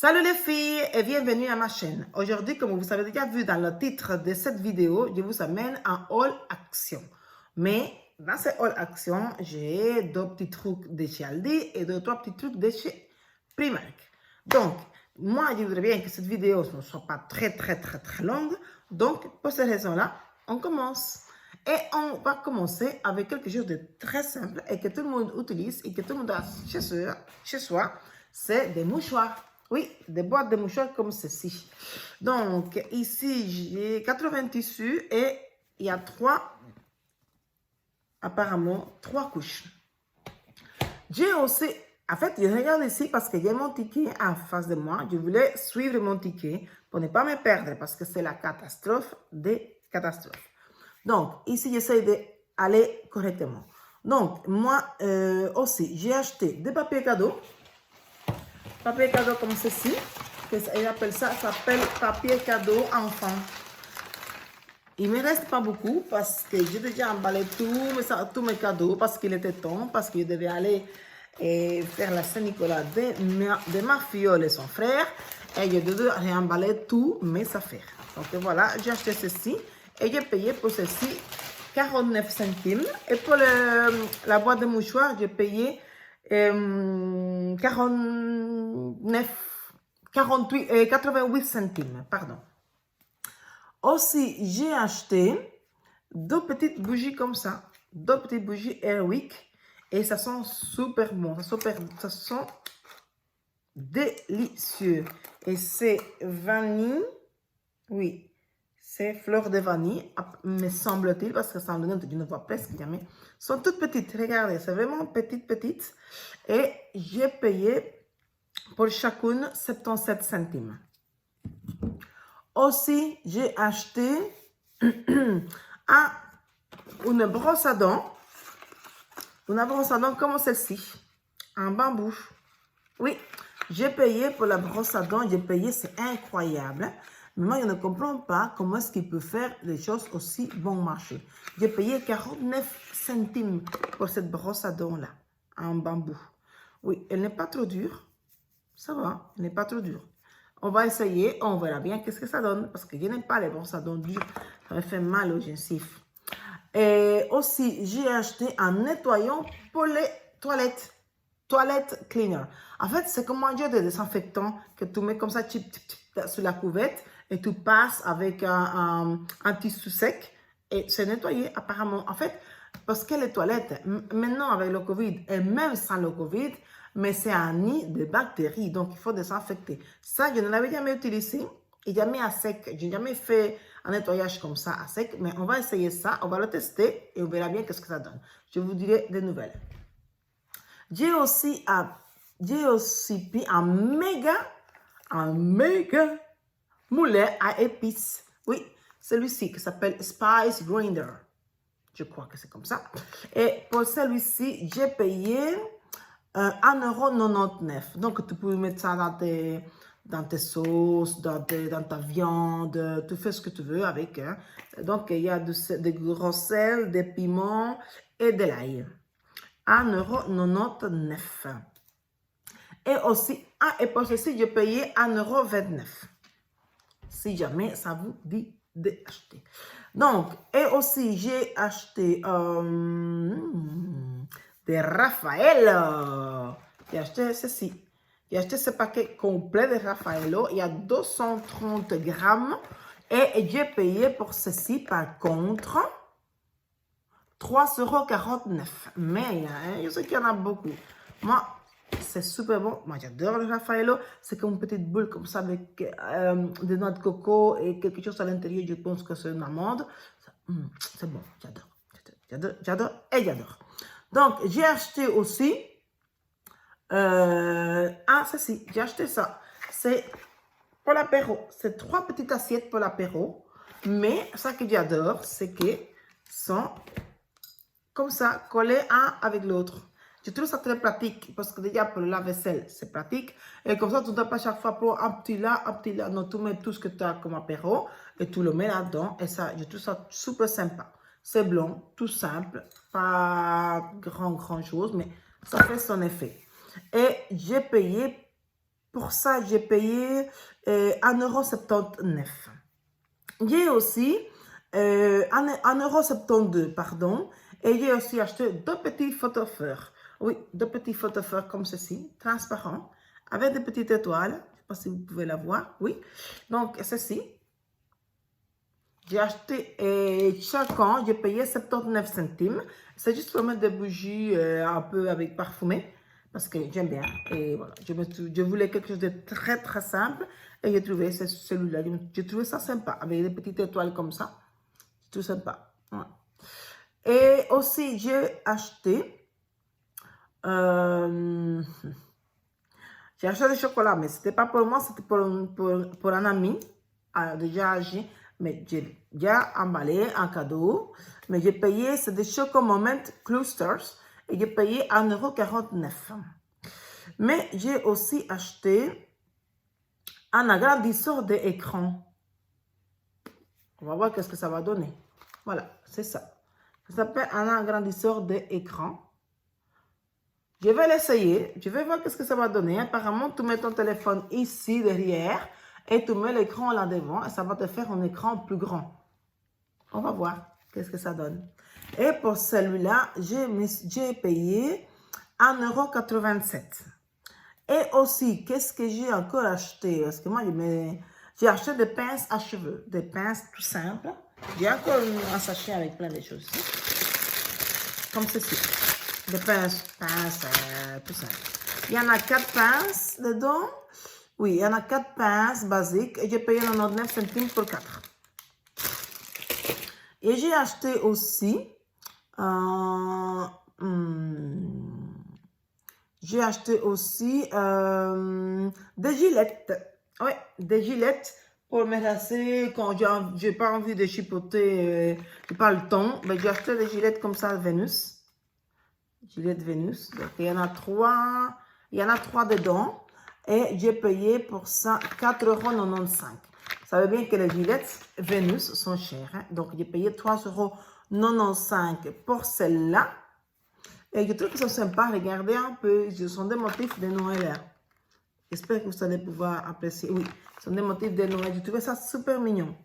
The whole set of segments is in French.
Salut les filles et bienvenue à ma chaîne. Aujourd'hui, comme vous avez déjà vu dans le titre de cette vidéo, je vous amène en haul action. Mais dans ce haul action, j'ai deux petits trucs de chez Aldi et trois petits trucs de chez Primark. Donc, moi, je voudrais bien que cette vidéo ne soit pas très longue. Donc, pour ces raisons-là, on commence. Et on va commencer avec quelque chose de très simple et que tout le monde utilise et que tout le monde a chez soi, c'est des mouchoirs. Oui, des boîtes de mouchoirs comme ceci. Donc, ici, j'ai 80 tissus et il y a apparemment, trois couches. J'ai aussi, en fait, je regarde ici parce que j'ai mon ticket en face de moi. Je voulais suivre mon ticket pour ne pas me perdre parce que c'est la catastrophe des catastrophes. Donc, ici, j'essaie d'aller correctement. Donc, moi aussi, j'ai acheté des papiers cadeaux. Papier cadeau comme ceci. Il appelle ça s'appelle papier cadeau enfant. Il ne me reste pas beaucoup parce que j'ai déjà emballé tous mes cadeaux parce qu'il était temps, parce que je devais aller faire la Saint-Nicolas de ma fiole et son frère. Et je devais réemballer tous mes affaires. Donc voilà, j'ai acheté ceci et j'ai payé pour ceci 49 centimes. Et pour la boîte de mouchoirs, j'ai payé 88 centimes, pardon. Aussi, j'ai acheté deux petites bougies comme ça, deux petites bougies Airwick, et ça sent super bon, ça sent délicieux. Et c'est vanille, oui, c'est fleur de vanille, me semble-t-il, parce que ça en je ne vois presque jamais. Sont toutes petites, regardez, c'est vraiment petites. Et j'ai payé pour chacune 77 centimes. Aussi, j'ai acheté une brosse à dents. Une brosse à dents comme celle-ci, en bambou. Oui, j'ai payé pour la brosse à dents, j'ai payé, c'est incroyable. Mais moi, je ne comprends pas comment est-ce qu'il peut faire des choses aussi bon marché. J'ai payé 49 centimes pour cette brosse à dents-là, en bambou. Oui, elle n'est pas trop dure. Ça va, elle n'est pas trop dure. On va essayer, on verra bien qu'est-ce que ça donne. Parce que je n'aime pas les brosses à dents dures. Ça me fait mal aux gencives. Et aussi, j'ai acheté un nettoyant pour les toilettes. Toilette cleaner. En fait, c'est comme un jeu de désinfectant que tu mets comme ça sur la couverte et tu passes avec un tissu sec et c'est nettoyé apparemment. En fait, parce que les toilettes, maintenant avec le Covid et même sans le Covid, mais c'est un nid de bactéries, donc il faut désinfecter. Ça, je ne l'avais jamais utilisé et jamais à sec. Je n'ai jamais fait un nettoyage comme ça à sec, mais on va essayer ça, on va le tester et on verra bien qu'est-ce que ça donne. Je vous dirai des nouvelles. J'ai aussi pris un méga moulin à épices. Oui, celui-ci qui s'appelle Spice Grinder. Je crois que c'est comme ça. Et pour celui-ci, j'ai payé 1,99 €. Donc, tu peux mettre ça dans tes sauces, dans ta viande, tu fais ce que tu veux avec. Hein. Donc, il y a des gros sel, des piments et de l'ail. 1,99 €. Et aussi, et pour ceci, j'ai payé 1,29 €. Si jamais ça vous dit d'acheter. Donc, et aussi, j'ai acheté des Raffaello. J'ai acheté ceci. J'ai acheté ce paquet complet de Raffaello. Il y a 230 grammes. Et j'ai payé pour ceci, par contre, 3,49 €. Mais je sais qu'il y en a beaucoup. Moi, c'est super bon. Moi, j'adore le Raffaello. C'est comme une petite boule comme ça avec des noix de coco et quelque chose à l'intérieur. Je pense que c'est une amande. C'est bon, j'adore et j'adore. Donc, j'ai acheté aussi ceci. J'ai acheté ça. C'est pour l'apéro. C'est 3 petites assiettes pour l'apéro. Mais ça que j'adore, c'est que sont comme ça, collé un avec l'autre. Je trouve ça très pratique parce que déjà pour la vaisselle, c'est pratique. Et comme ça, tu ne dois pas chaque fois prendre un petit là. Non, tu mets tout ce que tu as comme apéro et tu le mets là-dedans. Et ça, je trouve ça super sympa. C'est blanc, tout simple, pas grand chose, mais ça fait son effet. Et j'ai payé Pour ça, j'ai payé 1,79 €. J'ai aussi 1,72 €, pardon. Et j'ai aussi acheté deux petits photophores. Oui, deux petits photophores comme ceci, transparents, avec des petites étoiles. Je ne sais pas si vous pouvez la voir. Oui. Donc, ceci. J'ai acheté chacun, j'ai payé 79 centimes. C'est juste pour mettre des bougies un peu avec parfumé. Parce que j'aime bien. Et voilà, je voulais quelque chose de très très simple. Et j'ai trouvé celui-là. J'ai trouvé ça sympa. Avec des petites étoiles comme ça. C'est tout sympa. Ouais. Et aussi, j'ai acheté... j'ai acheté du chocolat. Mais ce n'était pas pour moi, c'était pour un ami. Déjà âgé. Mais j'ai déjà emballé un cadeau. Mais j'ai payé, c'est des Choco Moment Clusters. Et j'ai payé 1,49 €. Mais j'ai aussi acheté un agrandisseur d'écran. On va voir qu'est-ce que ça va donner. Voilà, c'est ça. Ça s'appelle un agrandisseur d'écran. Je vais l'essayer. Je vais voir qu'est-ce que ça va donner. Apparemment, tu mets ton téléphone ici derrière et tu mets l'écran là devant et ça va te faire un écran plus grand. On va voir qu'est-ce que ça donne. Et pour celui-là, j'ai payé 1,87 €. Et aussi, qu'est-ce que j'ai encore acheté? Parce que moi, j'ai acheté des pinces à cheveux. Des pinces tout simples. J'ai encore un sachet avec plein de choses. Comme ceci. Des pinces tout simples. Il y en a 4 pinces dedans. Oui, il y en a 4 pinces basiques. Et j'ai payé 99 centimes pour 4. Et j'ai acheté aussi... j'ai acheté aussi des gilettes. Oui, des gilettes pour me lasser quand j'ai pas envie de chipoter, j'ai pas le temps. Mais j'ai acheté des gilettes comme ça, Vénus. Gilette Vénus. Donc, il y en a 3. Il y en a 3 dedans. Et j'ai payé pour ça 4,95 €. Ça veut bien que les gilettes Vénus sont chères. Hein? Donc, j'ai payé 3,95 € pour celle-là. Et je trouve qu'ils sont sympas. Regardez un peu. Ce sont des motifs de Noël. J'espère que vous allez pouvoir apprécier. Oui, ce sont des motifs de Noël. Je trouvais ça super mignon.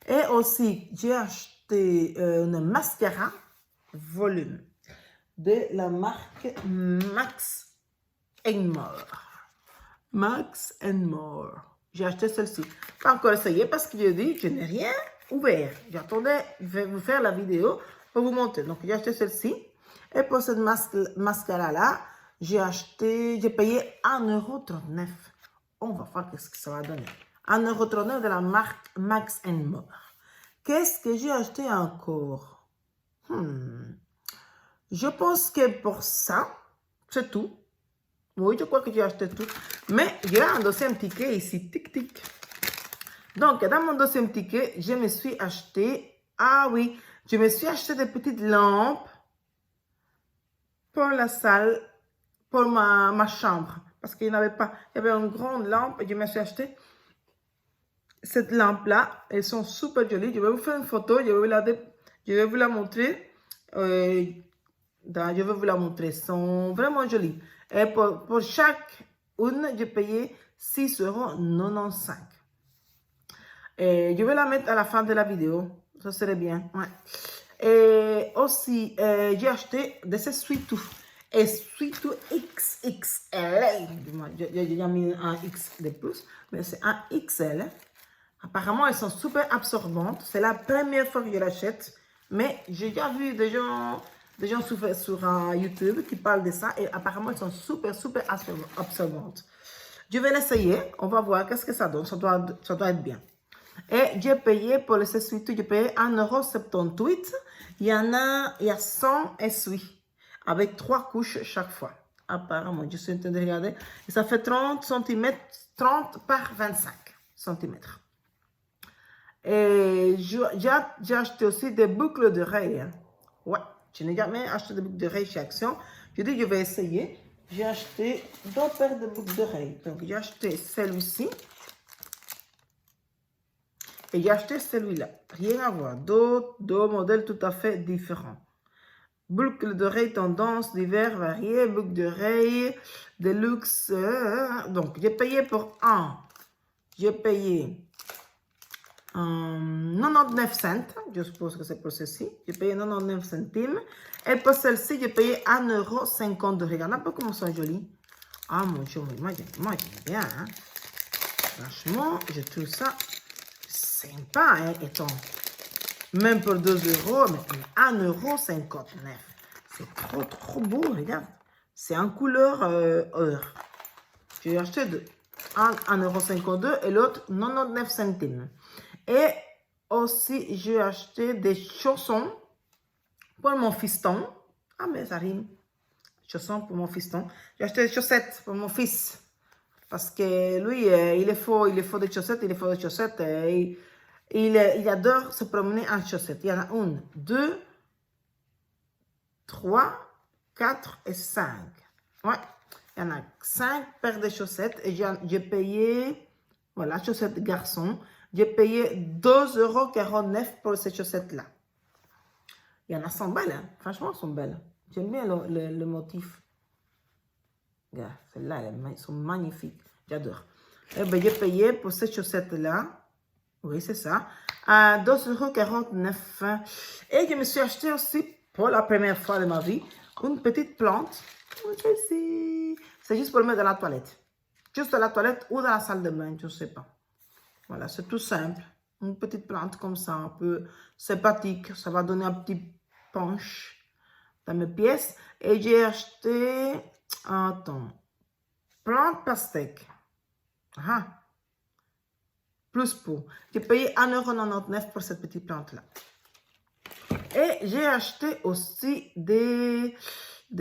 Et aussi, j'ai acheté une mascara volume de la marque Max More. Max More. J'ai acheté celle-ci. Pas encore essayé parce que j'ai dit je n'ai rien ouvert. J'attendais, je vais vous faire la vidéo pour vous montrer. Donc, j'ai acheté celle-ci. Et pour cette mascara-là, j'ai payé 1,39 €. On va voir qu'est-ce que ça va donner. 1,39 € de la marque Max More. Qu'est-ce que j'ai acheté encore? Je pense que pour ça, c'est tout. Oui, je crois que j'ai acheté tout. Mais j'ai un deuxième ticket ici. Tic, tic. Donc, dans mon deuxième ticket, je me suis acheté... Ah oui, je me suis acheté des petites lampes pour la salle, pour ma chambre. Parce qu'il n'y avait pas... Il y avait une grande lampe et je me suis acheté cette lampe-là. Elles sont super jolies. Je vais vous faire une photo. Je vais vous la montrer. Je vais vous la montrer. Elles sont vraiment jolies. Et pour chaque une, j'ai payé 6,95 €. Et je vais la mettre à la fin de la vidéo. Ça serait bien. Ouais. Et aussi, j'ai acheté des essuie-tout. Essuie-tout XXL. J'ai mis un X de plus, mais c'est un XL. Apparemment, elles sont super absorbantes. C'est la première fois que je l'achète. Mais j'ai déjà vu des gens sur YouTube qui parlent de ça. Et apparemment, elles sont super, super absorbantes. Je vais l'essayer. On va voir qu'est-ce que ça donne. Ça doit être bien. Et j'ai payé pour les essuie-tout, j'ai payé 1,78 €. Il y a 100 essuies avec 3 couches chaque fois. Apparemment, je suis en train de regarder. Et ça fait 30 cm, 30 par 25 cm. Et j'ai acheté aussi des boucles d'oreilles. Ouais, je n'ai jamais acheté de boucles d'oreilles chez Action. Je dis, je vais essayer. J'ai acheté 2 paires de boucles d'oreilles. Donc, j'ai acheté celui-ci. Et j'ai acheté celui-là. Rien à voir. Deux modèles tout à fait différents. Boucle d'oreille tendance divers variés, boucle d'oreille de luxe. Donc, j'ai payé pour un. J'ai payé 99 cents. Je suppose que c'est pour ceci. J'ai payé 99 centimes. Et pour celle-ci, j'ai payé 1,52 €. Regarde un peu comment c'est joli. Ah mon Dieu, moi j'aime bien. Hein? Franchement, je trouve ça sympa. Hein, étant. Même pour 2 €, mais 1,59 €. C'est trop beau, regarde. C'est en couleur or. J'ai acheté deux. Un 1,52 € et l'autre 99 centimes. Et aussi, j'ai acheté des chaussons pour mon fiston. Ah, mais ça rime. Chaussons pour mon fiston. J'ai acheté des chaussettes pour mon fils. Parce que lui, il faut des chaussettes, il adore se promener en chaussettes. Il y en a 1, 2, 3, 4 et 5. Ouais, il y en a 5 paires de chaussettes. Et j'ai payé, voilà, chaussettes garçon. J'ai payé 2,49 € pour ces chaussettes-là. Il y en a, sont belles, hein? Franchement, elles sont belles. J'aime bien le motif. Regarde, celles-là, elles sont magnifiques. J'adore. Eh bien, j'ai payé pour ces chaussettes-là. Oui, c'est ça. À 2,49 €. Et je me suis acheté aussi, pour la première fois de ma vie, une petite plante. C'est juste pour le mettre dans la toilette. Juste dans la toilette ou dans la salle de bain, je ne sais pas. Voilà, c'est tout simple. Une petite plante comme ça, un peu sympathique. Ça va donner un petit punch dans mes pièces. Et j'ai acheté, attends, plante pastèque. Ah, plus pour. J'ai payé 1,99 € pour cette petite plante-là. Et j'ai acheté aussi je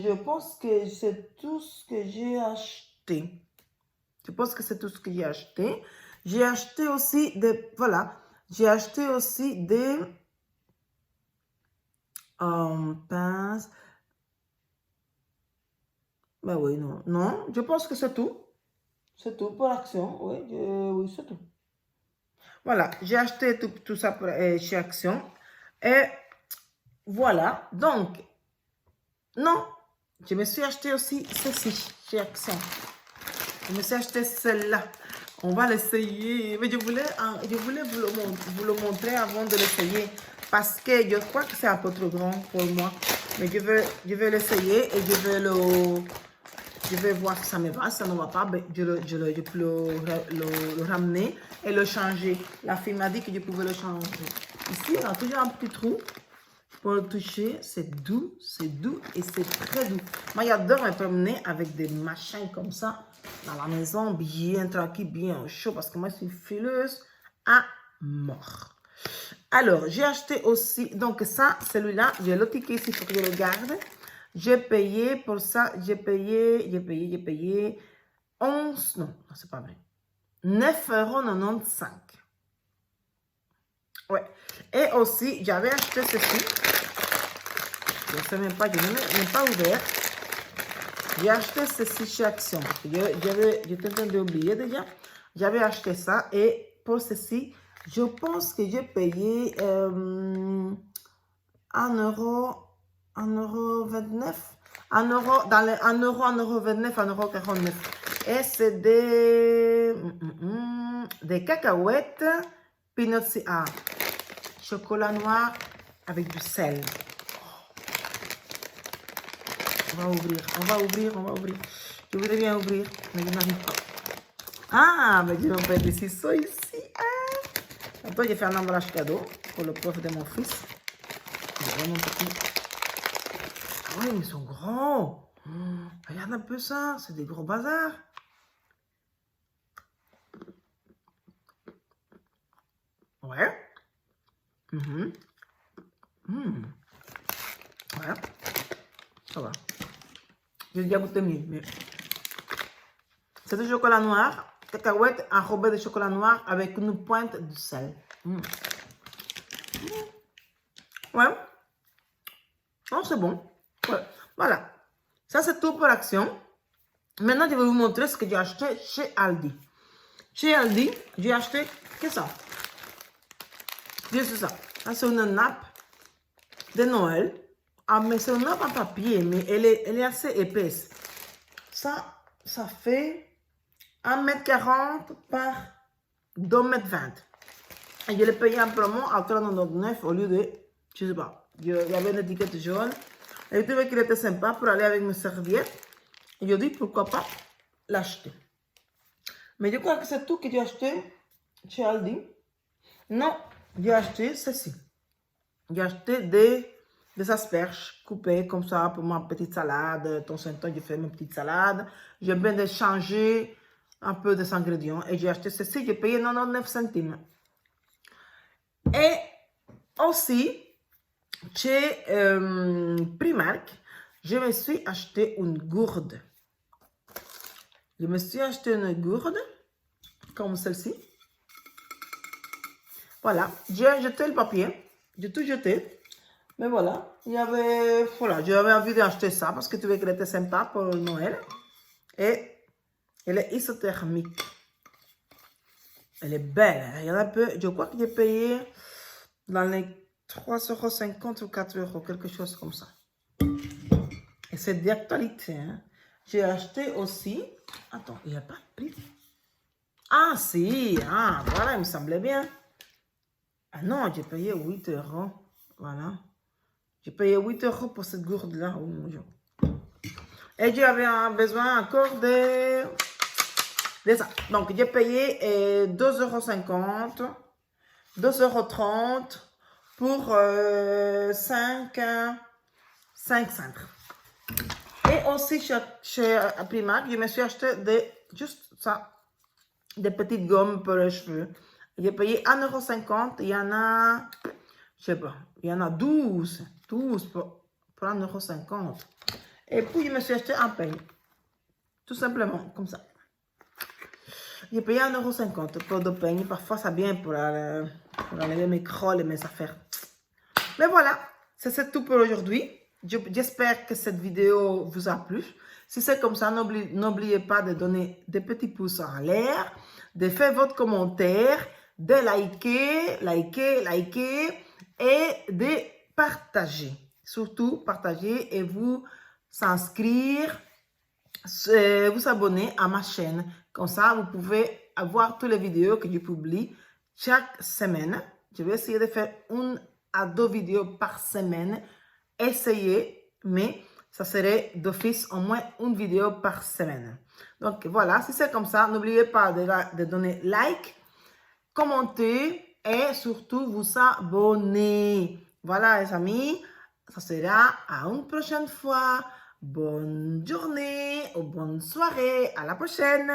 pense que c'est tout ce que j'ai acheté. J'ai acheté aussi des, voilà, j'ai acheté aussi des pinces. Ben oui, non, je pense que c'est tout. C'est tout pour Action, oui, c'est tout. Voilà, j'ai acheté tout ça pour, chez Action. Et voilà, donc, non, je me suis acheté aussi ceci chez Action. Je me suis acheté celle-là. On va l'essayer. Mais je voulais vous le montrer avant de l'essayer. Parce que je crois que c'est un peu trop grand pour moi. Mais je vais l'essayer et je vais voir si ça me va. Si ça ne va pas, ben, je peux le ramener et le changer. La fille m'a dit que je pouvais le changer. Ici, on a toujours un petit trou pour le toucher. C'est doux et c'est très doux. Moi, j'adore me promener avec des machins comme ça dans la maison, bien tranquille, bien chaud, parce que moi, je suis fileuse à mort. Alors, j'ai acheté aussi, donc ça, celui-là, j'ai le ticket ici, il faut que je le garde. J'ai payé pour ça, j'ai payé 11, non, c'est pas vrai, 9,95 €. Ouais. Et aussi, j'avais acheté ceci. Je ne sais même pas, je n'ai même pas ouvert. J'ai acheté ceci chez Action. J'étais en train d'oublier déjà. J'avais acheté ça. Et pour ceci, je pense que j'ai payé 1,29 €. 1,29 €, 1,49 €. Et c'est des cacahuètes peanuts, chocolat noir avec du sel. On va ouvrir. Je voudrais bien ouvrir, mais je n'arrive pas. Ah, mais je vais mettre des ciseaux ici. Ah. Après, j'ai fait un emballage cadeau pour le prof de mon fils. C'est vraiment petit. Ah oui, mais ils sont grands. Regarde un peu ça, c'est des gros bazars. Ouais. Ouais. Ça va. J'ai déjà goûté mieux, mais c'est du chocolat noir, cacahuètes enrobées de chocolat noir avec une pointe de sel. Ouais. Oh, c'est bon. Ouais. Voilà. Ça, c'est tout pour Action. Maintenant, je vais vous montrer ce que j'ai acheté chez Aldi. Chez Aldi, j'ai acheté que ça. Juste ça. Ça, c'est une nappe de Noël. Ah, mais c'est une nappe en papier, mais elle est assez épaisse. Ça fait 1,40 m par 2,20 m. Et je l'ai payé en promo à 3,99 au lieu de, je sais pas, il y avait une étiquette jaune. Et je trouvais qu'il était sympa pour aller avec mes serviettes. Et je dis pourquoi pas l'acheter. Mais je crois que c'est tout que j'ai acheté chez Aldi. Non, j'ai acheté ceci. J'ai acheté des asperges coupées comme ça pour ma petite salade. De temps en temps, je fais mes petites salades. J'aime bien de changer un peu des ingrédients. Et j'ai acheté ceci, j'ai payé 99 centimes. Et aussi, chez Primark, je me suis acheté une gourde. Je me suis acheté une gourde, comme celle-ci. Voilà, j'ai jeté le papier. J'ai tout jeté. Mais voilà, j'avais envie d'acheter ça parce que je trouvais qu'elle était sympa pour Noël. Et elle est isothermique. Elle est belle. Hein? Il y en a un peu, je crois que j'ai payé dans les 3,50 € ou 4 €, quelque chose comme ça. Et c'est d'actualité. Hein? J'ai acheté aussi. Attends, il n'y a pas de prix. Ah, si. Ah, voilà, il me semblait bien. Ah non, j'ai payé 8 €. Voilà. J'ai payé 8 € pour cette gourde-là. Oh mon Dieu. Et j'avais besoin encore de ça. Donc, j'ai payé 2,50 €, 2,30 € pour 5 cintres. Et aussi chez Primark, je me suis acheté juste ça, des petites gommes pour les cheveux. J'ai payé 1,50 €. Il y en a, je sais pas, il y en a 12 pour 1,50 €. Et puis, je me suis acheté un peigne. Tout simplement, comme ça. J'ai payé 1,50 € pour deux peignes. Parfois, ça vient pour enlever mes crolles et mes affaires. Mais voilà, c'est tout pour aujourd'hui. J'espère que cette vidéo vous a plu. Si c'est comme ça, n'oubliez pas de donner des petits pouces en l'air, de faire votre commentaire, de liker et de partager. Surtout, partager et vous s'inscrire, vous abonner à ma chaîne. Comme ça, vous pouvez avoir toutes les vidéos que je publie chaque semaine. Je vais essayer de faire 1 à 2 vidéos par semaine. Essayez, mais ça serait d'office au moins une vidéo par semaine. Donc voilà, si c'est comme ça, n'oubliez pas de donner like, commenter et surtout vous abonner. Voilà les amis, ça sera à une prochaine fois. Bonne journée ou bonne soirée. À la prochaine.